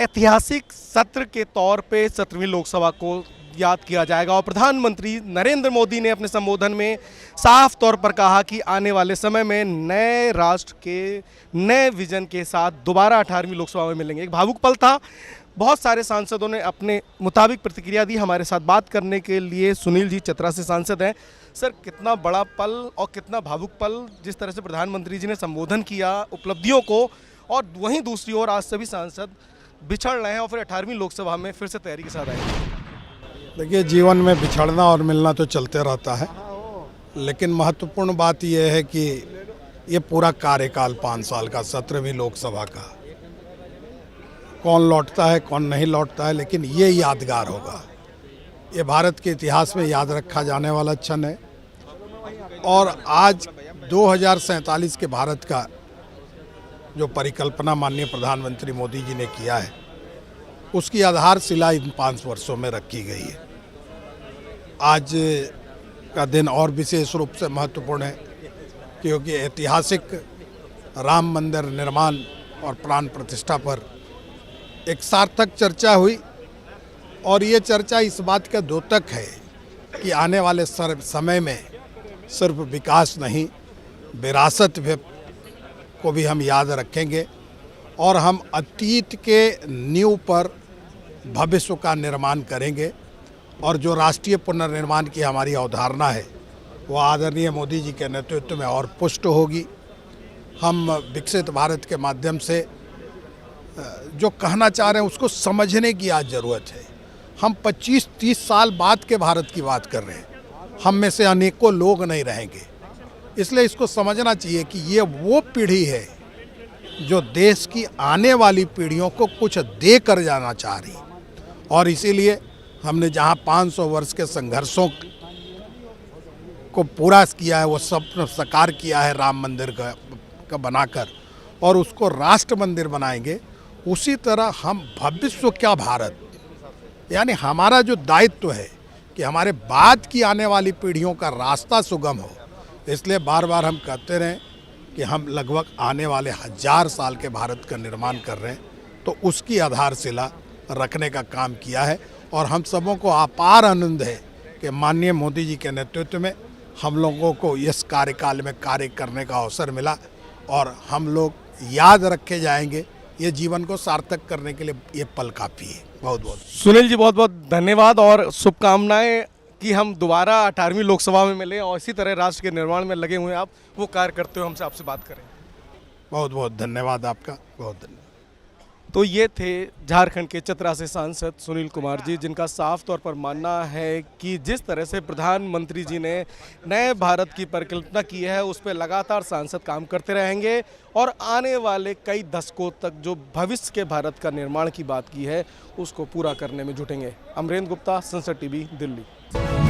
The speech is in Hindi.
ऐतिहासिक सत्र के तौर पे 17वीं लोकसभा को याद किया जाएगा और प्रधानमंत्री नरेंद्र मोदी ने अपने संबोधन में साफ तौर पर कहा कि आने वाले समय में नए राष्ट्र के नए विजन के साथ दोबारा 18वीं लोकसभा में मिलेंगे। एक भावुक पल था। बहुत सारे सांसदों ने अपने मुताबिक प्रतिक्रिया दी। हमारे साथ बात करने के लिए सुनील जी चतरा से सांसद हैं। सर, कितना बड़ा पल और कितना भावुक पल, जिस तरह से प्रधानमंत्री जी ने संबोधन किया उपलब्धियों को, और वहीं दूसरी ओर आज सभी सांसद बिछड़ रहे हैं और फिर 18वीं लोकसभा में फिर से तैयारी के साथ आएंगे। देखिए, जीवन में बिछड़ना और मिलना तो चलते रहता है, लेकिन महत्वपूर्ण बात यह है कि ये पूरा कार्यकाल 5 साल का 17वीं लोकसभा का, कौन लौटता है कौन नहीं लौटता है, लेकिन ये यादगार होगा। ये भारत के इतिहास में याद रखा जाने वाला क्षण है। और आज 2047 के भारत का जो परिकल्पना माननीय प्रधानमंत्री मोदी जी ने किया है, उसकी आधारशिला इन 5 वर्षों में रखी गई है। आज का दिन और विशेष रूप से महत्वपूर्ण है क्योंकि ऐतिहासिक राम मंदिर निर्माण और प्राण प्रतिष्ठा पर एक सार्थक चर्चा हुई। और ये चर्चा इस बात का द्योतक है कि आने वाले समय में सिर्फ विकास नहीं, विरासत को भी हम याद रखेंगे और हम अतीत के नींव पर भविष्य का निर्माण करेंगे। और जो राष्ट्रीय पुनर्निर्माण की हमारी अवधारणा है, वो आदरणीय मोदी जी के नेतृत्व में और पुष्ट होगी। हम विकसित भारत के माध्यम से जो कहना चाह रहे हैं उसको समझने की आज ज़रूरत है। हम 25-30 साल बाद के भारत की बात कर रहे हैं। हम में से अनेकों लोग नहीं रहेंगे, इसलिए इसको समझना चाहिए कि ये वो पीढ़ी है जो देश की आने वाली पीढ़ियों को कुछ दे कर जाना चाह रही। और इसीलिए हमने जहां 500 वर्ष के संघर्षों को पूरा किया है, वो सपना साकार किया है राम मंदिर का बनाकर, और उसको राष्ट्र मंदिर बनाएंगे। उसी तरह हम भविष्य का भारत, यानी हमारा जो दायित्व है कि हमारे बाद की आने वाली पीढ़ियों का रास्ता सुगम हो। इसलिए बार बार हम कहते रहें कि हम लगभग आने वाले 1000 साल के भारत का निर्माण कर रहे हैं, तो उसकी आधारशिला रखने का काम किया है। और हम सबों को अपार आनंद है कि माननीय मोदी जी के नेतृत्व में हम लोगों को इस कार्यकाल में कार्य करने का अवसर मिला और हम लोग याद रखे जाएंगे। ये जीवन को सार्थक करने के लिए ये पल काफ़ी है। बहुत बहुत सुनील जी, बहुत बहुत धन्यवाद और शुभकामनाएं कि हम दोबारा 18वीं लोकसभा में मिलें और इसी तरह राष्ट्र के निर्माण में लगे हुए आप वो कार्य करते हुए हमसे आपसे बात करें। बहुत बहुत धन्यवाद आपका, बहुत धन्यवाद। तो ये थे झारखंड के चतरा से सांसद सुनील कुमार जी, जिनका साफ तौर पर मानना है कि जिस तरह से प्रधानमंत्री जी ने नए भारत की परिकल्पना की है, उस पर लगातार सांसद काम करते रहेंगे और आने वाले कई दशकों तक जो भविष्य के भारत का निर्माण की बात की है, उसको पूरा करने में जुटेंगे। अमरेंद्र गुप्ता, संसद टीवी, दिल्ली।